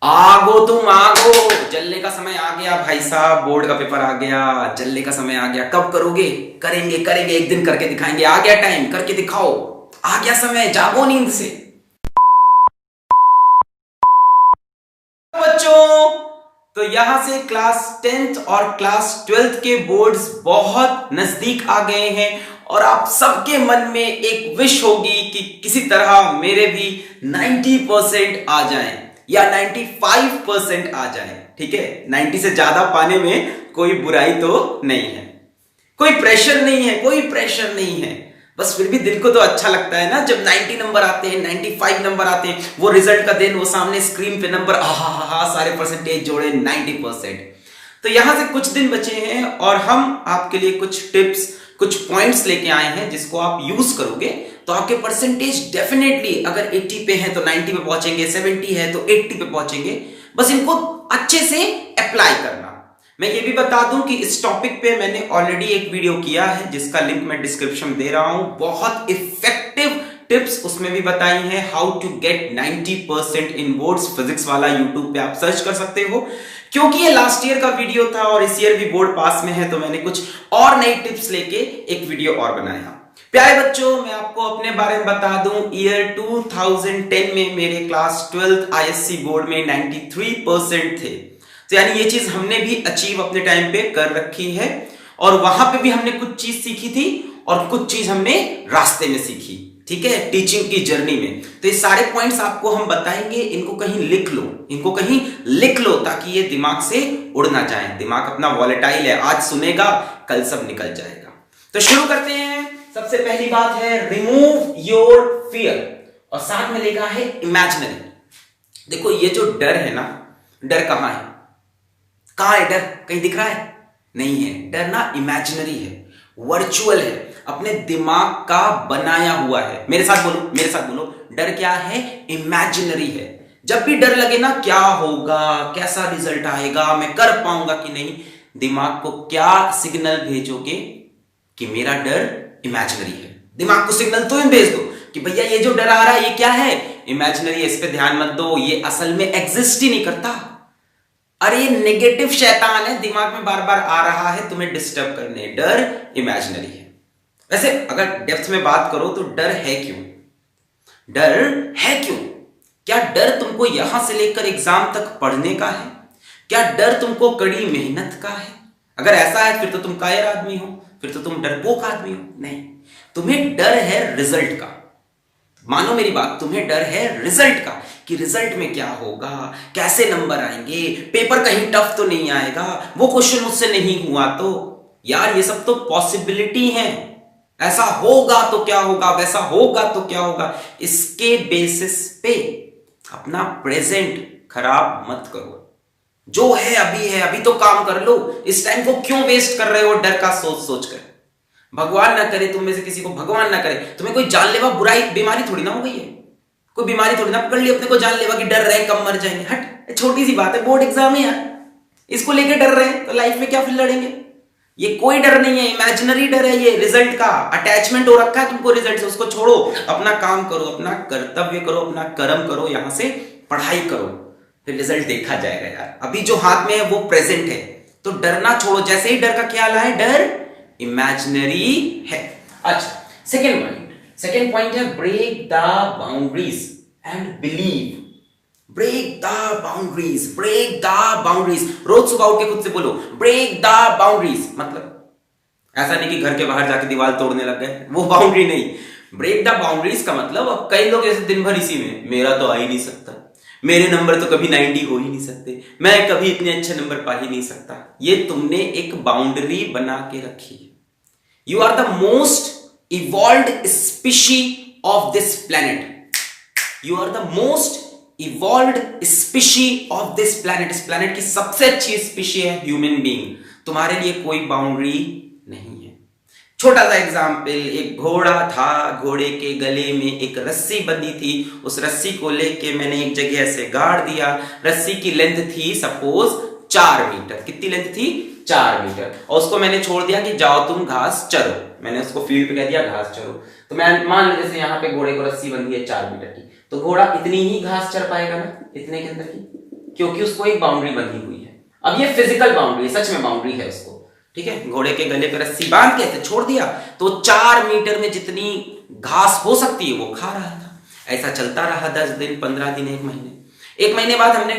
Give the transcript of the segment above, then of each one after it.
आगो तुम आगो, जलने का समय आ गया भाई साहब। बोर्ड का पेपर आ गया, जलने का समय आ गया। कब करोगे? करेंगे करेंगे, एक दिन करके दिखाएंगे। आ गया टाइम, करके दिखाओ। आ गया समय, जागो नींद से। बच्चों, तो यहां से क्लास 10th और क्लास 12th के बोर्ड्स बहुत नजदीक आ गए हैं और आप सबके मन में एक विश होगी कि किसी तरह मेरे भी 90% आ जाएं या 95% आ जाएं। ठीक है, 90 से ज्यादा पाने में कोई बुराई तो नहीं है, कोई प्रेशर नहीं है, कोई प्रेशर नहीं है। बस फिर भी दिल को तो अच्छा लगता है ना जब 90 नंबर आते हैं, 95 नंबर आते हैं। वो रिजल्ट का दिन, वो सामने स्क्रीन पे नंबर, हा सारे परसेंटेज जोड़े 90%। तो यहां से कुछ दिन बचे हैं और हम आपके लिए कुछ टिप्स, कुछ पॉइंट्स लेके आए हैं जिसको आप यूज करोगे तो आपके परसेंटेज डेफिनेटली, अगर 80 पे है तो 90 पे पहुंचेंगे, 70 है तो 80 पे पहुंचेंगे। बस इनको अच्छे से अप्लाई करना। मैं ये भी बता दूं कि इस टॉपिक पे मैंने ऑलरेडी एक वीडियो किया है जिसका लिंक मैं डिस्क्रिप्शन दे रहा हूं। बहुत इफेक्टिव टिप्स उसमें भी बताई हैं। How to get 90% in boards physics वाला यूट्यूब पे आप सर्च कर सकते हो। क्योंकि ये लास्ट ईयर का वीडियो था और इस ईयर भी बोर्ड पास में है तो मैंने कुछ और नई टिप्स लेके एक वीडियो और बनाया। प्यारे बच्चों, मैं आपको अपने बारे में बता दूं, ईयर 2010 में मेरे क्लास 12 आईएससी बोर्ड में 93% थे। तो यानी ये चीज हमने भी अचीव अपने टाइम पे कर रखी है और वहां पे भी हमने कुछ चीज सीखी थी और कुछ चीज हमने रास्ते में सीखी। ठीक है, टीचिंग की जर्नी में। तो ये सारे पॉइंट्स आपको हम बताएंगे, इनको कहीं लिख लो, इनको कहीं लिख लो ताकि ये दिमाग से उड़ ना जाए। दिमाग अपना वॉलेटाइल है, आज सुनेगा कल सब निकल जाएगा। तो शुरू करते हैं। सबसे पहली बात है रिमूव योर फियर और साथ में लिखा है इमेजिनरी। देखो ये जो डर है ना, डर कहां है? कहां है डर? कहीं दिख रहा है? नहीं है। डर ना इमेजिनरी है, वर्चुअल है, अपने दिमाग का बनाया हुआ है। मेरे साथ बोलो, मेरे साथ बोलो। डर क्या है? इमेजिनरी है। जब भी डर लगे ना, क्या होगा, कैसा रिजल्ट आएगा, मैं कर पाऊंगा कि नहीं, दिमाग को क्या सिग्नल भेजोगे कि मेरा डर इमेजिनरी है। दिमाग को सिग्नल तो भेज दो कि भैया ये जो डर आ रहा है ये क्या है? इमेजिनरी है, इस पे ध्यान मत दो, ये असल में एग्जिस्ट ही नहीं करता। अरे ये नेगेटिव शैतान है, दिमाग में बार बार आ रहा है तुम्हें डिस्टर्ब करने। डर इमेजिनरी है। वैसे अगर डेप्थ में बात करो तो डर है क्यों? डर है क्यों? क्या डर तुमको यहां से लेकर एग्जाम तक पढ़ने का है? क्या डर तुमको कड़ी मेहनत का है? अगर ऐसा है फिर तो तुम कायर आदमी हो, फिर तो तुम डरपोक आदमी हो। नहीं, तुम्हें डर है रिजल्ट का। मानो मेरी बात, तुम्हें डर है रिजल्ट का कि रिजल्ट में क्या होगा, कैसे नंबर आएंगे, पेपर कहीं टफ तो नहीं आएगा, वो क्वेश्चन मुझसे नहीं हुआ तो। यार ये सब तो पॉसिबिलिटी है। ऐसा होगा तो क्या होगा, वैसा होगा तो क्या होगा। इसके बेसिस पे अपना प्रेजेंट खराब मत करो। जो है अभी तो काम कर लो। इस टाइम को क्यों वेस्ट कर रहे हो डर का सोच सोच कर? भगवान ना करे तुम में से किसी को, भगवान ना करे तुम्हें कोई जानलेवा बुराई बीमारी थोड़ी ना हो गई है, कोई बीमारी थोड़ी ना पकड़ ली अपने को जानलेवा की डर रहे कम मर जाएंगे। हट, छोटी सी बात है, बोर्ड एग्जाम है यार, इसको लेके डर रहे हैं तो लाइफ में क्या फिर लड़ेंगे? ये कोई डर नहीं है, इमेजिनरी डर है ये। रिजल्ट का अटैचमेंट हो रखा है तुमको रिजल्ट से, उसको छोड़ो। अपना काम करो, अपना कर्तव्य करो, अपना कर्म करो, यहां से पढ़ाई करो, फिर रिजल्ट देखा जाएगा यार। अभी जो हाथ में है वो प्रेजेंट है, तो डरना छोड़ो। जैसे ही डर का ख्याल आए, डर इमेजिनरी है। अच्छा, सेकेंड पॉइंट है break the boundaries and believe. Break the boundaries, break the boundaries. रोज सुबह उठ के खुद से बोलो ब्रेक द बाउंड्रीज। मतलब ऐसा नहीं कि घर के बाहर जाके दीवार तोड़ने लग गए, वो बाउंड्री नहीं। ब्रेक द बाउंड्रीज का मतलब, अब कई लोग ऐसे दिन भर इसी में, मेरा तो आ ही नहीं सकता, मेरे नंबर तो कभी 90 हो ही नहीं सकते, मैं कभी इतने अच्छे नंबर पा ही नहीं सकता। ये तुमने एक बाउंड्री बना के रखी है। You are the most evolved species of this planet. You are the most evolved species of this planet. इस प्लैनेट की सबसे अच्छी स्पीशी है ह्यूमन बीइंग। तुम्हारे लिए कोई बाउंड्री नहीं है। छोटा सा एग्जाम्पल, एक घोड़ा था, घोड़े के गले में एक रस्सी बंधी थी, उस रस्सी को लेके मैंने एक जगह से गाड़ दिया। रस्सी की लेंथ थी सपोज 4 मीटर। कितनी लेंथ थी? 4 मीटर। और उसको मैंने छोड़ दिया कि जाओ तुम घास चरो। मैंने उसको फील्ड पे कह दिया घास चरो। तो मैं मान लीजिए जैसे यहाँ पे घोड़े को रस्सी बंधी है 4 मीटर की, तो घोड़ा इतनी ही घास चर पाएगा ना, इतने के अंदर की। क्योंकि उसको एक बाउंड्री बंधी हुई है। अब ये फिजिकल बाउंड्री, सच में बाउंड्री है उसको, ठीक है। घोड़े के गले पर रस्सी बांध के छोड़ दिया तो 4 मीटर में जितनी घास हो सकती है वो खा रहा था। ऐसा चलता रहा 10 दिन, 15 दिन, 1 महीने। 1 महीने बाद हमने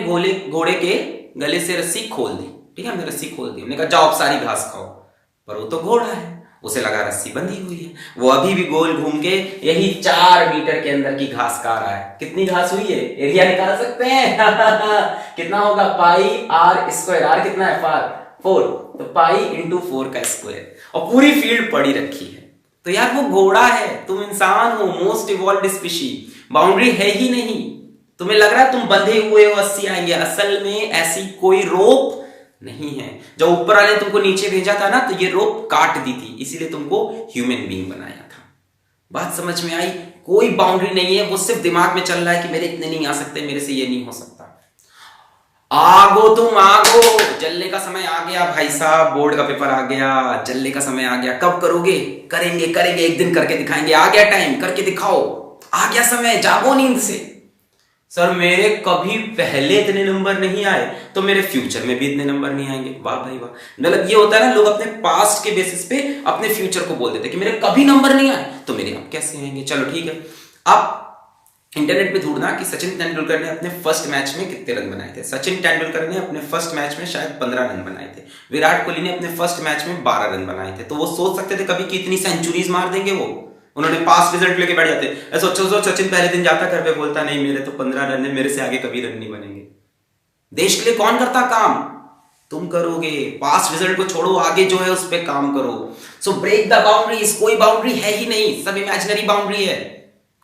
घोड़े के गले से रस्सी खोल दी, ठीक है, हमने रस्सी खोल दी। हमने कहा जाओ अब सारी घास खाओ, पर वो तो घोड़ा है, उसे लगा रस्सी बंधी हुई है, वो अभी भी गोल घूम के यही 4 मीटर के अंदर की घास खा रहा है। कितनी घास हुई है, एरिया निकाल सकते हैं कितना होगा, पाई आर स्क्वायर, आर कितना है 4, तो पाई इंटू 4 का स्क्वायर, और पूरी फील्ड पड़ी रखी है। तो यार वो घोड़ा है, तुम इंसान हो, मोस्ट इवॉल्व्ड स्पीशी, बाउंड्री है ही नहीं। तुम्हें लग रहा है तुम बंधे हुए हो, 80 आएंगे, असल में ऐसी कोई रोप नहीं है। जब ऊपर वाले तुमको नीचे भेजा था ना, तो ये रोप काट दी थी, इसीलिए तुमको ह्यूमन बीइंग बनाया था। बात समझ में आई? कोई बाउंड्री नहीं है, वो सिर्फ दिमाग में चल रहा है कि मेरे इतने नहीं आ सकते, मेरे से ये नहीं हो सकता। आगो तुम आगो, जलने का समय आ गया भाई साहब, बोर्ड का पेपर आ गया, जलने का समय आ गया। कब करोगे? करेंगे करेंगे, एक दिन करके दिखाएंगे। आ गया टाइम, करके दिखाओ। आ गया समय, जागो नींद से। सर मेरे कभी पहले इतने नंबर नहीं आए, तो मेरे फ्यूचर में भी इतने नंबर नहीं आएंगे। वाह भाई वाह। मतलब ये होता है ना, लोग अपने पास्ट के बेसिस पे अपने फ्यूचर को बोल देते कि मेरे कभी नंबर नहीं आए, तो मेरे अब कैसे आएंगे। चलो ठीक है, अब इंटरनेट पे ढूंढना कि सचिन तेंदुलकर ने अपने फर्स्ट मैच में कितने रन बनाए थे। सचिन तेंदुलकर ने अपने फर्स्ट मैच में शायद 15 रन बनाए थे। विराट कोहली ने अपने फर्स्ट मैच में 12 रन बनाए थे। तो वो सोच सकते थे कभी कि इतनी सेंचुरीज मार देंगे वो, उन्होंने पास रिजल्ट लेके बैठ जाते। सोचो सचिन पहले दिन जाता घर पे, बोलता नहीं मेरे तो 15 रन है, मेरे से आगे कभी रन नहीं बनेंगे। देश के लिए कौन करता काम? तुम करोगे। पास रिजल्ट को छोड़ो, आगे जो है उस पर काम करो। So break the boundaries. कोई बाउंड्री है ही नहीं, सब इमेजिनरी बाउंड्री है,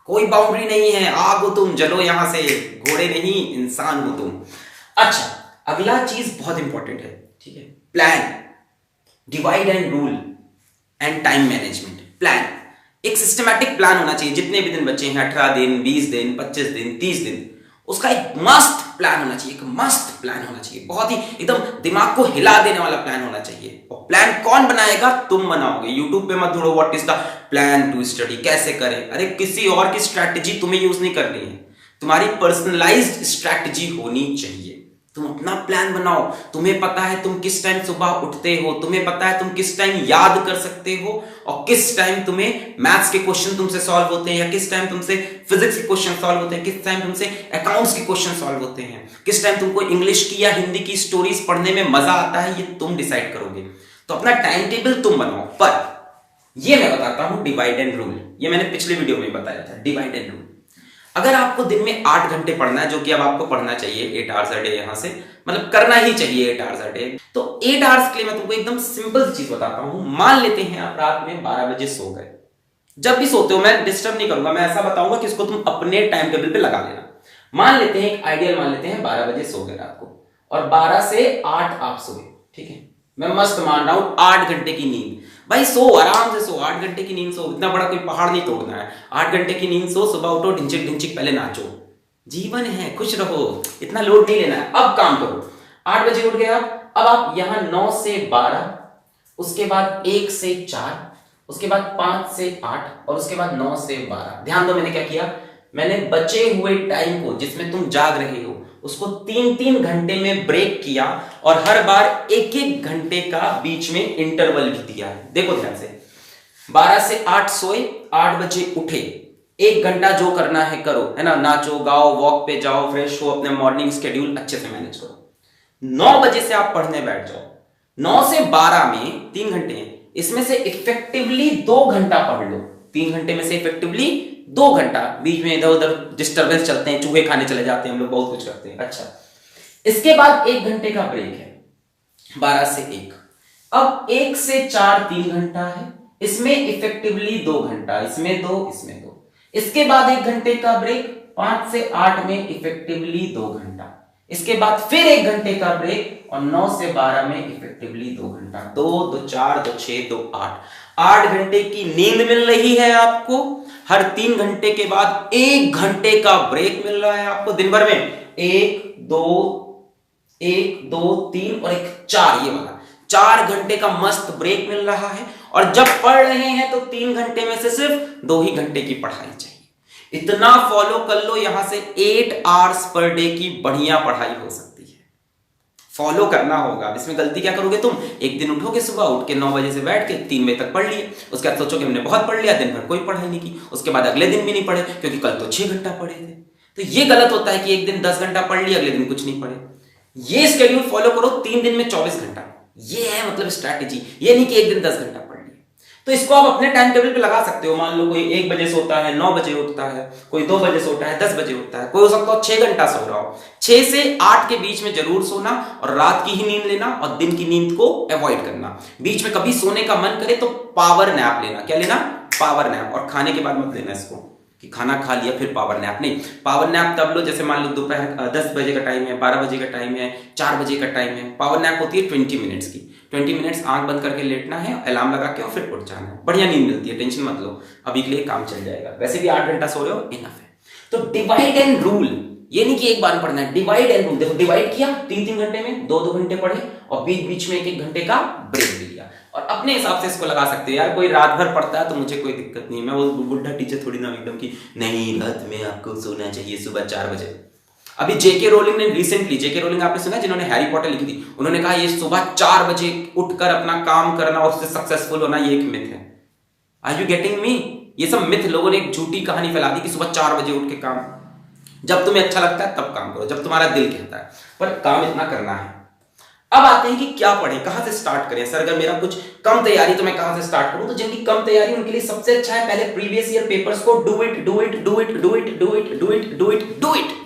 कोई बाउंड्री नहीं है। आग हो तुम, जलो यहां से, घोड़े नहीं इंसान हो तुम। अच्छा, अगला चीज बहुत इंपॉर्टेंट है, ठीक है, plan, divide and rule and time management. Plan, एक सिस्टमैटिक प्लान होना चाहिए। जितने भी दिन बचे हैं, 18 दिन, 20 दिन, 25 दिन, 30 दिन, उसका एक मस्त प्लान होना चाहिए, एक मस्त प्लान होना चाहिए, बहुत ही एकदम दिमाग को हिला देने वाला प्लान होना चाहिए। और प्लान कौन बनाएगा? तुम बनाओगे। यूट्यूब पे मत ढूंढो what is the plan to study, कैसे करें। अरे किसी और की स्ट्रैटेजी तुम्हें यूज नहीं करनी है, तुम्हारी पर्सनलाइज्ड स्ट्रैटेजी होनी चाहिए। तुम अपना प्लान बनाओ। तुम्हें पता है तुम किस टाइम सुबह उठते हो, तुम्हें पता है तुम किस टाइम याद कर सकते हो, और किस टाइम तुम्हें मैथ्स के क्वेश्चन तुमसे सॉल्व होते हैं, या किस टाइम तुमसे फिजिक्स के क्वेश्चन सॉल्व होते हैं, किस टाइम तुमसे अकाउंट्स के क्वेश्चन सॉल्व होते हैं, किस टाइम तुमको इंग्लिश की या हिंदी की स्टोरीज पढ़ने में मजा आता है, ये तुम डिसाइड करोगे। तो अपना टाइम टेबल तुम बनाओ। पर ये मैं बताता हूं डिवाइड एंड रूल, ये मैंने पिछले वीडियो में बताया था, डिवाइड एंड रूल। अगर आपको दिन में 8 घंटे पढ़ना है, जो कि अब आपको पढ़ना चाहिए 8 आवर्स अ डे, यहां से मतलब करना ही चाहिए 8 आवर्स अ डे, तो 8 आवर्स के लिए मैं तुमको एकदम सिंपल चीज बताता हूं। मान लेते हैं आप रात में 12 बजे सो गए। जब भी सोते हो, मैं डिस्टर्ब नहीं करूंगा, मैं ऐसा बताऊंगा कि इसको तुम अपने टाइम टेबल पे लगा लेना। मान लेते हैं, एक आइडियल मान लेते हैं, 12 बजे सो गए रात को, और 12 से 8 आप सोए, ठीक है, मैं मस्त मान रहा हूं 8 घंटे की नींद। भाई सो, आराम से सो, 8 घंटे की नींद सो, इतना बड़ा कोई पहाड़ नहीं तोड़ना है। 8 घंटे की नींद सो, सुबह उठो, ढिंचिक ढिंचिक पहले नाचो, जीवन है, खुश रहो, इतना लोड नहीं लेना है। अब काम करो, 8 बजे उठ गए आप, अब आप यहां 9 से 12, उसके बाद 1 से 4, उसके बाद 5 से 8, और उसके बाद 9 से 12। ध्यान दो मैंने क्या किया, मैंने बचे हुए टाइम को जिसमें तुम जाग रहे हो उसको 3-3 घंटे में ब्रेक किया, और हर बार 1-1 घंटे का बीच में इंटरवल भी दिया है। देखो ध्यान से, 12 से 8 सोए, 8 बजे उठे, 1 घंटा जो करना है करो, है ना, नाचो गाओ, वॉक पे जाओ, फ्रेश हो, अपने मॉर्निंग शेड्यूल अच्छे से मैनेज करो। 9 बजे से आप पढ़ने बैठ जाओ। 9 से 12 में 3 घंटे हैं, इसमें से इफेक्टिवली 2 घंटा पढ़ लो। 3 घंटे में से इफेक्टिवली 2 घंटा, बीच में इधर उधर डिस्टर्बेंस चलते हैं, चूहे खाने चले जाते हैं, हम लोग बहुत कुछ करते हैं। अच्छा, इसके बाद 1 घंटे का ब्रेक है, 12 से 1। अब 1 से 4 3 घंटा है, इसमें इफेक्टिवली 2 घंटा, इसमें 2, इसमें 2। इसके बाद 1 घंटे का ब्रेक, 5 से 8 में इफेक्टिवली 2 घंटा। इसके बाद फिर 1 घंटे का ब्रेक, और 9 से 12 में इफेक्टिवली 2 घंटा। 2 2 4 2 6 2 8, 8 घंटे की नींद मिल रही है आपको। हर 3 घंटे के बाद 1 घंटे का ब्रेक मिल रहा है आपको दिन भर में। 1 2 3 और 1 4, ये वाला 4 घंटे का मस्त ब्रेक मिल रहा है। और जब पढ़ रहे हैं तो 3 घंटे में से सिर्फ 2 ही घंटे की पढ़ाई चाहिए। इतना फॉलो कर लो, यहां से 8 आवर्स पर डे की बढ़िया पढ़ाई हो सकती है। फॉलो करना होगा। इसमें गलती क्या करोगे तुम, एक दिन उठोगे सुबह, उठ के 9 बजे से बैठ के 3 बजे तक पढ़ लिए, उसके बाद सोचोगे हमने बहुत पढ़ लिया, दिन भर कोई पढ़ाई नहीं की, उसके बाद अगले दिन भी नहीं पढ़े क्योंकि कल तो 6 घंटा पढ़े थे। तो ये गलत होता है कि एक दिन 10 घंटा पढ़ लिया, अगले दिन कुछ नहीं पढ़े। ये स्केड्यूल फॉलो करो, 3 दिन में 24 घंटा, ये है मतलब स्ट्रैटेजी। ये नहीं कि एक दिन 10 घंटा पढ़ लिया। तो इसको आप अपने टाइम टेबल पे लगा सकते हो। मान लो कोई 1 बजे सोता है, 9 बजे उठता है, कोई 2 बजे सोता है, 10 बजे उठता है, कोई हो सकता है 6 घंटा सो रहा हो। 6 से 8 के बीच में जरूर सोना और रात की ही नींद लेना और दिन की नींद को अवॉइड करना। बीच में कभी सोने का मन करे तो पावर नैप लेना। क्या लेना? Power nap. और खाने के बाद मत लेना इसको कि खाना खा लिया फिर पावर नैप, नहीं। पावर नैप तब लो जैसे मान लो दोपहर 10 बजे का टाइम है, 12 बजे का टाइम है, 4 बजे का टाइम है। पावर नैप होती है 20 मिनट्स की। 20 मिनट्स आंख बंद करके लेटना है, अलार्म लगा के और फिर उठ जाना है। बढ़िया नींद मिलती है, टेंशन मत लो, अभी के लिए काम चल जाएगा। वैसे भी 8 घंटा सो रहे हो, इनफ है। तो डिवाइड एंड रूल, ये नहीं कि एक बार पढ़ना है, डिवाइड एंड रूल। देखो डिवाइड किया 3-3 घंटे में, 2-2 घंटे पढ़े और बीच बीच में 1-1 घंटे का ब्रेक भी लिया और अपने हिसाब से इसको लगा सकते हो। यार कोई रात भर पढ़ता है तो मुझे कोई दिक्कत नहीं है, मैं वो बुढ़ा टीचर थोड़ी ना एकदम की नहीं रात में आपको सोना चाहिए सुबह 4 बजे। अभी जेके रोलिंग ने रिसेंटली, जेके रोलिंग आपने सुना जिन्होंने हैरी पॉटर लिखी थी, उन्होंने कहा ये सुबह 4 बजे उठकर अपना काम करना और उससे सक्सेसफुल होना ये एक मिथ है। Are you getting me? ये सब मिथ लोगों ने एक झूठी कहानी फैला दी कि सुबह 4 बजे उठ के काम, जब तुम्हें अच्छा लगता है तब काम करो, जब तुम्हारा दिल कहता है, पर काम इतना करना है। अब आते हैं कि क्या पढ़ें, कहां से स्टार्ट करें। सर अगर मेरा कुछ कम तैयारी तो मैं कहां से स्टार्ट करूं? तो जिनकी कम तैयारी उनके लिए सबसे अच्छा है पहले प्रीवियस ईयर पेपर्स को do it do it do it do it do it do it do it do it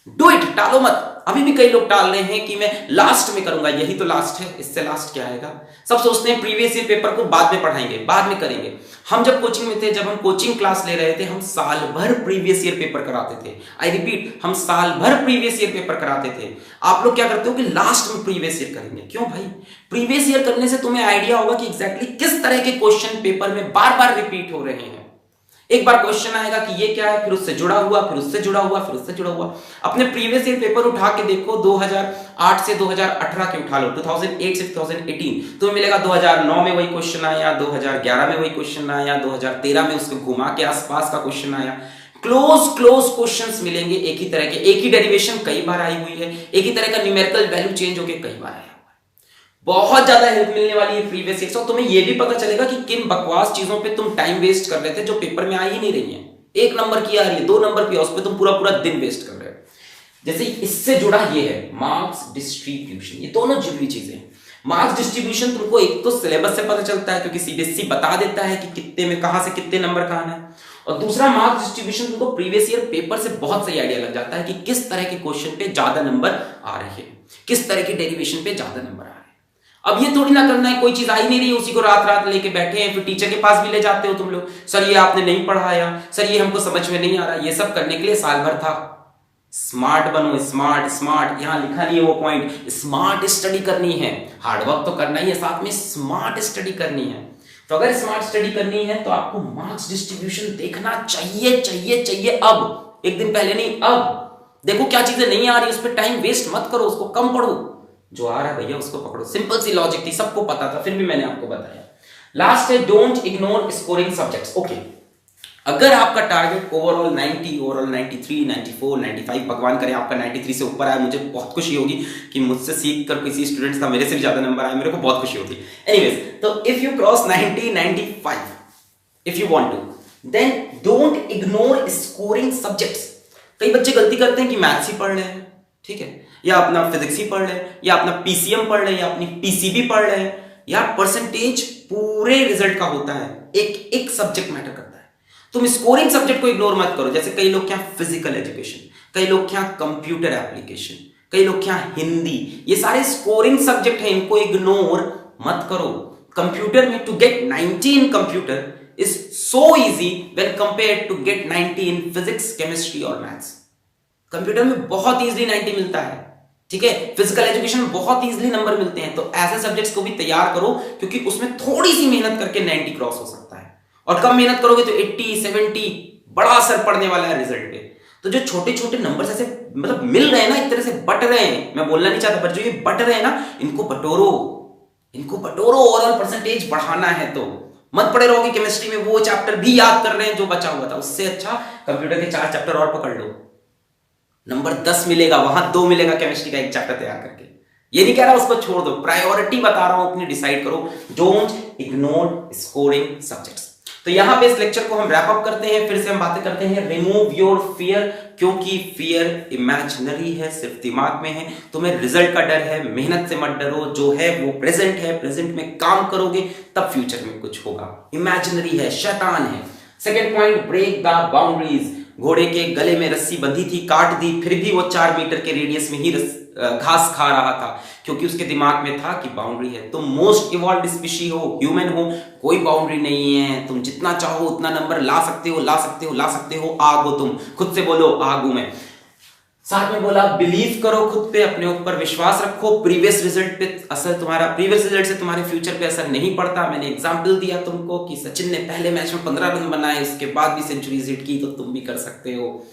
do it, टालो मत। अभी भी कई लोग टाल रहे हैं कि मैं लास्ट में करूंगा, यही तो लास्ट है, इससे लास्ट क्या आएगा। सब सोचते हैं प्रीवियस ईयर पेपर को बाद में पढ़ाएंगे, बाद में करेंगे। हम जब कोचिंग में थे, जब हम कोचिंग क्लास ले रहे थे, हम साल भर प्रीवियस ईयर पेपर कराते थे। आई रिपीट, हम साल भर प्रीवियस ईयर पेपर कराते थे। आप लोग क्या करते हो कि लास्ट में प्रीवियस ईयर करेंगे। क्यों भाई? प्रीवियस ईयर करने से तुम्हें आइडिया होगा कि एग्जैक्टली किस तरह के क्वेश्चन पेपर में बार बार रिपीट हो रहे हैं। एक बार क्वेश्चन आएगा कि ये क्या है, फिर उससे जुड़ा हुआ, फिर उससे जुड़ा हुआ, फिर उससे जुड़ा हुआ। अपने प्रीवियस ईयर पेपर उठा के देखो, 2008 से 2018 के उठा लो, 2008 से 2018, तुम्हें मिलेगा 2009 में वही क्वेश्चन आया, 2011 में वही क्वेश्चन आया, 2013 में उसको घुमा के आसपास का क्वेश्चन आया। क्लोज क्वेश्चंस मिलेंगे एक ही तरह के, एक ही डेरिवेशन कई बार आई हुई है, एक ही तरह का न्यूमेरिकल वैल्यू चेंज होकर कई बार आया। बहुत ज्यादा हेल्प मिलने वाली है प्रीवियस ईयर से। और तुम्हें यह भी पता चलेगा कि किन बकवास चीजों पे तुम टाइम वेस्ट कर रहे थे जो पेपर में आ ही नहीं रही है। 1 नंबर की आ रही है, 2 नंबर की, उस पर तुम पूरा पूरा दिन वेस्ट कर रहे हो। जैसे इससे जुड़ा ये है मार्क्स डिस्ट्रीब्यूशन, ये दोनों जुड़ी चीजें हैं। मार्क्स डिस्ट्रीब्यूशन तुमको एक तो सिलेबस से पता चलता है क्योंकि सीबीएसई बता देता है कि कितने में कहां से कितने नंबर का आना है, और दूसरा मार्क्स डिस्ट्रीब्यूशन तुमको प्रीवियस ईयर पेपर से बहुत सही आइडिया लग जाता है कि किस तरह के क्वेश्चन पे ज्यादा नंबर आ रहे हैं, किस तरह के डेरिवेशन पे ज्यादा नंबर आ रहे हैं। अब ये थोड़ी ना करना है कोई चीज आ ही नहीं रही उसी को रात रात लेके बैठे हैं, फिर टीचर के पास भी ले जाते हो तुम लोग, सर ये आपने नहीं पढ़ाया, सर ये हमको समझ में नहीं आ रहा। ये सब करने के लिए साल भर था। स्मार्ट बनो, स्मार्ट स्मार्ट, यहां लिखा नहीं है वो पॉइंट। स्मार्ट स्टडी करनी है, हार्डवर्क तो करना ही है, साथ में स्मार्ट स्टडी करनी है। तो अगर स्मार्ट स्टडी करनी है तो आपको मार्क्स डिस्ट्रीब्यूशन देखना चाहिए चाहिए चाहिए। अब, एक दिन पहले नहीं, अब देखो क्या चीजें नहीं आ रही, उस पर टाइम वेस्ट मत करो, उसको कम पढ़ो, जो आ रहा है भैया उसको पकड़ो। सिंपल सी लॉजिक थी, सबको पता था, फिर भी मैंने आपको बताया। लास्ट है don't ignore scoring subjects. Okay, अगर आपका टारगेट ओवरऑल 90, ओवरऑल 93, 94, 95, भगवान करे आपका 93 से ऊपर आए, मुझे बहुत खुशी होगी कि मुझसे सीख कर किसी स्टूडेंट्स का मेरे से भी ज्यादा नंबर आया, मेरे को बहुत खुशी होती है। एनीवेज, तो if you cross 90, 95, if you want to, then don't ignore scoring subjects. कई बच्चे गलती करते हैं कि मैथ्स ही पढ़ रहे हैं, ठीक है, या अपना फिजिक्स ही पढ़ रहे हैं, या अपना पीसीएम पढ़ रहे हैं, या अपनी पीसीबी पढ़ रहे हैं। यार परसेंटेज पूरे रिजल्ट का होता है, एक एक सब्जेक्ट मैटर करता है। तुम स्कोरिंग सब्जेक्ट को इग्नोर मत करो। जैसे कई लोग क्या फिजिकल एजुकेशन, कई लोग क्या कंप्यूटर एप्लीकेशन, कई लोग क्या हिंदी, ये सारे स्कोरिंग सब्जेक्ट हैं, इनको इग्नोर मत करो। कंप्यूटर में to get 90 in computer is so easy when compared to get 90 in physics, chemistry और मैथ्स। कंप्यूटर में बहुत इजीली 90 मिलता है, ठीक है, फिजिकल एजुकेशन में बहुत इजीली नंबर मिलते हैं। तो ऐसे सब्जेक्ट्स को भी तैयार करो क्योंकि उसमें थोड़ी सी मेहनत करके 90 क्रॉस हो सकता है, और कम मेहनत करोगे तो 80, 70 बड़ा असर पड़ने वाला है रिजल्ट पे। तो जो छोटे छोटे नंबर ऐसे मतलब मिल रहे हैं ना, एक तरह से बट रहे हैं, मैं बोलना नहीं चाहता पर जो ये बट रहे हैं ना, इनको बटोरो, इनको बटोरो। ओवरऑल परसेंटेज बढ़ाना है तो मत पड़े रहोगे केमिस्ट्री में वो चैप्टर भी याद कर रहे हैं जो बचा हुआ था, उससे अच्छा कंप्यूटर के 4 चैप्टर और पकड़ लो, नंबर 10 मिलेगा, वहां 2 मिलेगा केमिस्ट्री का एक चैप्टर तैयार करके। ये नहीं कह रहा उसको छोड़ दो, प्रायोरिटी बता रहा हूं अपनी डिसाइड करो। Don't ignore scoring subjects. तो यहां पे इस लेक्चर को हम रैप अप करते हैं। फिर से हम बातें करते हैं रिमूव योर फियर, क्योंकि फियर इमेजिनरी है, सिर्फ दिमाग में है। तुम्हें रिजल्ट का डर है, मेहनत से मत डरो, जो है वो प्रेजेंट है, प्रेजेंट में काम करोगे तब फ्यूचर में कुछ होगा। इमेजिनरी है, शैतान है। Second point, break the boundaries. घोड़े के गले में रस्सी बंधी थी, काट दी, फिर भी वो 4 मीटर के रेडियस में ही घास खा रहा था, क्योंकि उसके दिमाग में था कि बाउंड्री है। तुम मोस्ट इवॉल्व स्पीशी हो, ह्यूमन हो, कोई बाउंड्री नहीं है। तुम जितना चाहो उतना नंबर ला सकते हो, ला सकते हो, ला सकते हो। आग हो तुम, खुद से बोलो आग हूं मैं। साथ में बोला बिलीव करो खुद पे, अपने ऊपर विश्वास रखो। प्रीवियस रिजल्ट पे असर, तुम्हारा प्रीवियस रिजल्ट से तुम्हारे फ्यूचर पे असर नहीं पड़ता। मैंने एग्जांपल दिया तुमको कि सचिन ने पहले मैच में 15 रन बनाए, उसके बाद भी सेंचुरीज हिट की, तो तुम भी कर सकते हो।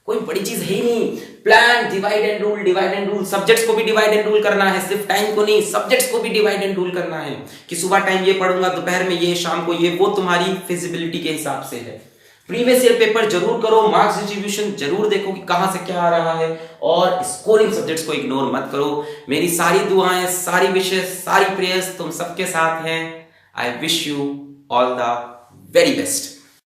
कोई बड़ी चीज है ही नहीं। Plan, divide and rule, divide and rule. Subjects को भी डिवाइड एंड रूल करना है, सिर्फ टाइम को नहीं, सब्जेक्ट्स को भी डिवाइड एंड रूल करना है कि सुबह टाइम ये पढ़ूंगा, दोपहर में ये, शाम को ये। वो तुम्हारी फिजिबिलिटी के हिसाब से है। प्रीवियस ईयर पेपर जरूर करो, मार्क्स डिस्ट्रीब्यूशन जरूर देखो कि कहां से क्या आ रहा है, और स्कोरिंग सब्जेक्ट्स को इग्नोर मत करो। मेरी सारी दुआएं, सारी विशेष, सारी प्रेयर्स तुम सबके साथ हैं। I wish you all the very best.